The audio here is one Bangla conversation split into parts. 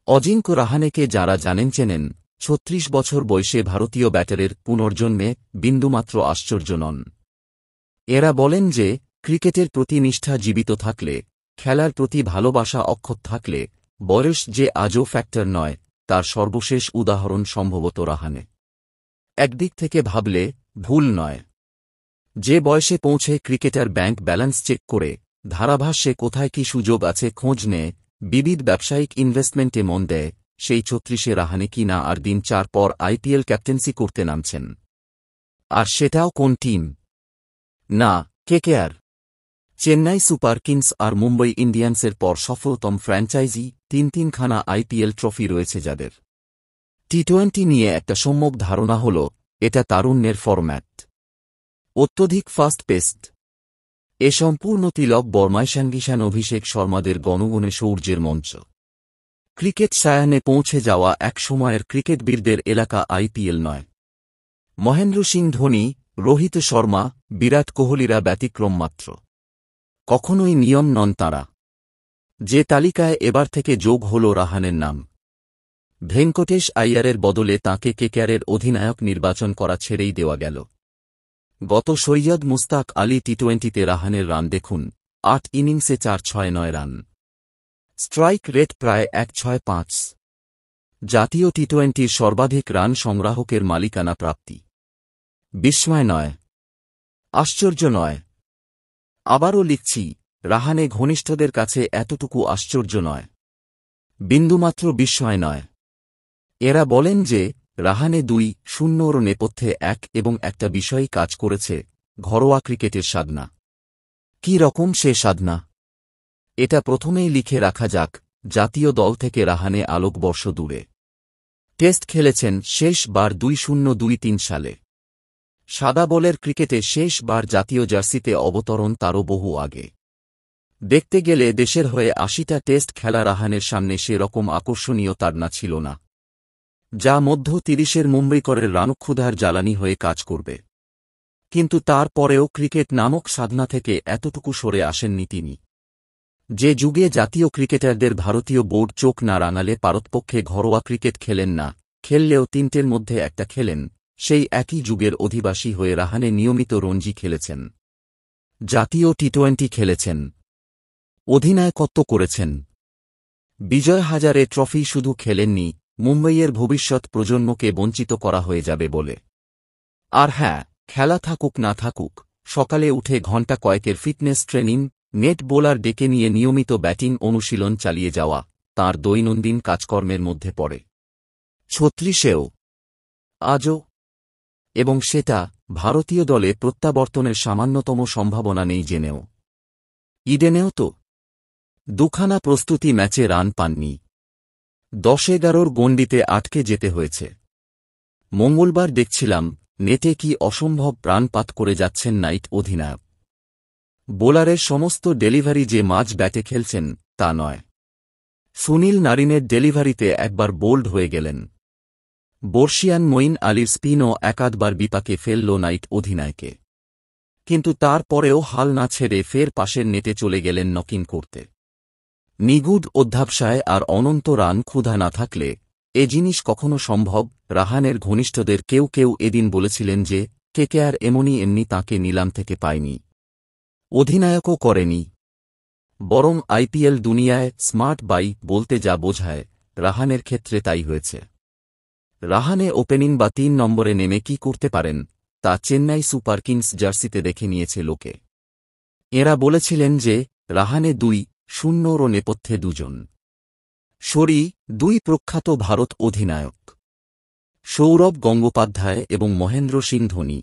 অজিঙ্ক্য রাহানেকে যাঁরা জানেন চেনেন, ৩৬ বছর বয়সে ভারতীয় ব্যাটারের পুনর্জন্মে বিন্দুমাত্র আশ্চর্য নন। এরা বলেন যে ক্রিকেটের প্রতি নিষ্ঠা জীবিত থাকলে, খেলার প্রতি ভালোবাসা অক্ষত থাকলে বয়স যে আজও ফ্যাক্টর নয়, তার সর্বশেষ উদাহরণ সম্ভবত রাহানে। একদিক থেকে ভাবলে ভুল নয়। যে বয়সে পৌঁছে ক্রিকেটার ব্যাংক ব্যালেন্স চেক করে, ধারাভাষ্যে কোথায় কি সুযোগ আছে খোঁজ নেয়, বিবিধ ব্যবসায়িক ইনভেস্টমেন্টে মন দেয়, সেই ৩৬-এ রাহানে কি না আর দিন ৪ পর আইপিএল ক্যাপ্টেন্সি করতে নামছেন। আর সেটাও কোন টিম? না, কেকেআর। চেন্নাই সুপার কিংস আর মুম্বই ইন্ডিয়ান্সের পর সফলতম ফ্র্যাঞ্চাইজি, তিনখানা আইপিএল ট্রফি রয়েছে যাদের। টি-20 নিয়ে একটা সম্যক ধারণা হল এটা তারুণ্যের ফরম্যাট। অত্যধিক ফাস্ট পেস্ট। এ সম্পূর্ণ তিলক বর্মায় সাঙ্গিশান অভিষেক শর্মাদের গণগণে সৌর্যের মঞ্চ। ক্রিকেট সায়ানে পৌঁছে যাওয়া এক সময়ের ক্রিকেটবীরদের এলাকা আইপিএল নয়। মহেন্দ্র সিং ধোনি, রোহিত শর্মা, বিরাট কোহলিরা ব্যতিক্রম মাত্র, কখনোই নিয়ম নন তাঁরা। যে তালিকায় এবার থেকে যোগ হল রাহানের নাম। ভেঙ্কটেশ আইয়ারের বদলে তাঁকে কেকেআরের অধিনায়ক নির্বাচন করা ছেড়েই দেওয়া গেল। গত সৈয়দ মুস্তাক আলী টি-20তে রাহানের রান দেখুন, ৮ ইনিংসে ৪৬৯ রান। স্ট্রাইক রেট প্রায় ১৬৫। জাতীয় টি-20র সর্বাধিক রান সংগ্রাহকের মালিকানা প্রাপ্তি। বিস্ময় নয়, আশ্চর্য নয়। আবারও লিখছি, রাহানে ঘনিষ্ঠদের কাছে এতটুকু আশ্চর্য নয়, বিন্দুমাত্র বিস্ময় নয়। এরা বলেন যে রাহানে ২-০ নেপথ্যে এবং একটা বিষয়ই কাজ করেছে, ঘরোয়া ক্রিকেটের সাধনা। কি রকম সে সাধনা? এটা প্রথমেই লিখে রাখা যাক, জাতীয় দল থেকে রাহানে আলোকবর্ষ দূরে। টেস্ট খেলেছেন শেষ বার ২০২৩ সালে। সাদা বলের ক্রিকেটে শেষ বার জাতীয় জার্সিতে অবতরণ তারও বহু আগে। দেখতে গেলে দেশের হয়ে ৮০টা টেস্ট খেলা রাহানের সামনে সে রকম আকর্ষণীয় তার না ছিল না, যা মধ্য ৩০-এর মুম্বইকরের রানক্ষুধার জ্বালানি হয়ে কাজ করবে। কিন্তু তার পরেও ক্রিকেট নামক সাধনা থেকে এতটুকু সরে আসেননি তিনি। যে যুগে জাতীয় ক্রিকেটারদের ভারতীয় বোর্ড চোখ না রাঙালে পারতপক্ষে ঘরোয়া ক্রিকেট খেলেন না, খেললেও ৩টের মধ্যে একটা খেলেন, সেই একই যুগের অধিবাসী হয়ে রাহানে নিয়মিত রঞ্জি খেলেছেন, জাতীয় টি-20 খেলেছেন, অধিনায়কত্ব করেছেন। বিজয় হাজারে ট্রফি শুধু খেলেননি, মুম্বইয়ের ভবিষ্যৎ প্রজন্মকে বঞ্চিত করা হয়ে যাবে বলে। আর হ্যাঁ, খেলা থাকুক না থাকুক, সকালে উঠে ঘণ্টা কয়েকের ফিটনেস ট্রেনিং, নেট বোলার ডেকে নিয়ে নিয়মিত ব্যাটিং অনুশীলন চালিয়ে যাওয়া তাঁর দৈনন্দিন কাজকর্মের মধ্যে পড়ে। ৩৬-এও আজও। এবং সেটা ভারতীয় দলে প্রত্যাবর্তনের সামান্যতম সম্ভাবনা নেই জেনেও। ইডেনেও তো ২খানা প্রস্তুতি ম্যাচে রান পাননি, ১০-১১-র গণ্ডিতে আটকে যেতে হয়েছে। মঙ্গলবার দেখছিলাম নেটে কি অসম্ভব প্রাণপাত করে যাচ্ছেন নাইট অধিনায়ক। বোলারের সমস্ত ডেলিভারি যে মাঝ ব্যাটে খেলছেন তা নয়। সুনীল নারিনের ডেলিভারিতে একবার বোল্ড হয়ে গেলেন। বর্ষিয়ান মঈন আলীর স্পিনও একাধবার বিপাকে ফেলল নাইট অধিনায়কে। কিন্তু তার পরেও হাল না ছেড়ে ফের পাশের নেটে চলে গেলেন নকিং করতে। নিগুড অধ্যাবসায় আর অনন্ত রান ক্ষুধা না থাকলে এ জিনিস কখনো সম্ভব। রাহানের ঘনিষ্ঠদের কেউ কেউ এদিন বলেছিলেন যে কেকেআর এমনি তাঁকে নিলাম থেকে পায়নি, অধিনায়কও করেনি, বরং আইপিএল দুনিয়ায় স্মার্ট বাই বলতে যা বোঝায়, রাহানের ক্ষেত্রে তাই হয়েছে। রাহানে ওপেনিং বা ৩ নম্বরে নেমে কি করতে পারেন তা চেন্নাই সুপার কিংস জার্সিতে দেখে নিয়েছে লোকে। এরা বলেছিলেন যে রাহানে ২-০ নেপথ্যে দুজন শরী, ২ প্রখ্যাত ভারত অধিনায়ক, সৌরভ গঙ্গোপাধ্যায় এবং মহেন্দ্র সিং ধোনি।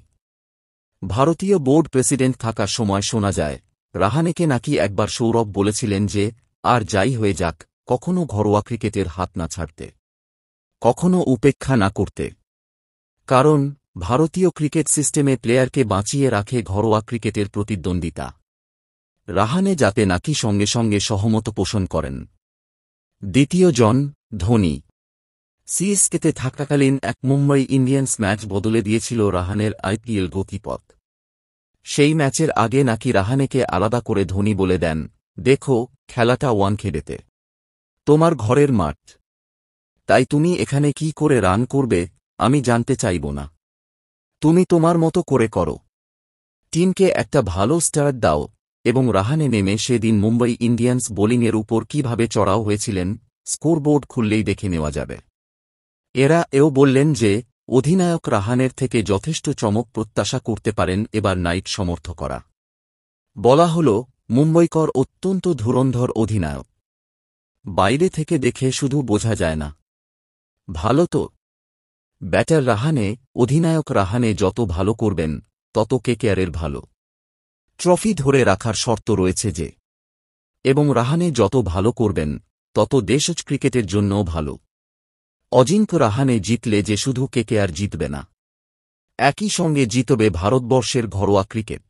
ভারতীয় বোর্ড প্রেসিডেন্ট থাকার সময় শোনা যায় রাহানেকে নাকি একবার সৌরভ বলেছিলেন যে আর যাই হয়ে যাক, কখনো ঘরোয়া ক্রিকেটের হাত না ছাড়তে, কখনো উপেক্ষা না করতে। কারণ ভারতীয় ক্রিকেট সিস্টেমে প্লেয়ারকে বাঁচিয়ে রাখে ঘরোয়া ক্রিকেটের প্রতিদ্বন্দ্বিতা। রাহানে যাতে নাকি সঙ্গে সঙ্গে সহমত পোষণ করেন। দ্বিতীয় জন ধোনি সিএসকেতে থাকাকালীন এক মুম্বই ইন্ডিয়ান্স ম্যাচ বদলে দিয়েছিল রাহানের আইপিএল গতিপথ। সেই ম্যাচের আগে নাকি রাহানেকে আলাদা করে ধোনি বলে দেন, দেখো খেলাটা ওয়ানখেড়েতে, তোমার ঘরের মাঠ, তাই তুমি এখানে কি করে রান করবে আমি জানতে চাইব না। তুমি তোমার মতো করে করো। টিমকে একটা ভালো স্টার্ট দাও এবং রাহানে নেমে সেদিন মুম্বাই ইন্ডিয়ান্স বোলিংয়ের উপর কিভাবে চড়াও হয়েছিলেন স্কোরবোর্ড খুললেই দেখে নেওয়া যাবে। এরা এও বললেন যে অধিনায়ক রাহানের থেকে যথেষ্ট চমক প্রত্যাশা করতে পারেন এবার নাইট সমর্থকরা। বলা হল মুম্বইকর অত্যন্ত ধুরন্ধর অধিনায়ক। বাইরে থেকে দেখে শুধু বোঝা যায় না। ভালো তো। ব্যাটার রাহানে, অধিনায়ক রাহানে যত ভালো করবেন তত কেকেআরের ভালো। ট্রফি ধরে রাখার শর্ত রয়েছে যে, এবং রাহানে যত ভালো করবেন তত দেশ ক্রিকেটের জন্যও ভালো। অজিঙ্ক্য রাহানে জিতলে যে শুধু কেকেআর জিতবে না, একই সঙ্গে জিতবে ভারতবর্ষের ঘরোয়া ক্রিকেট।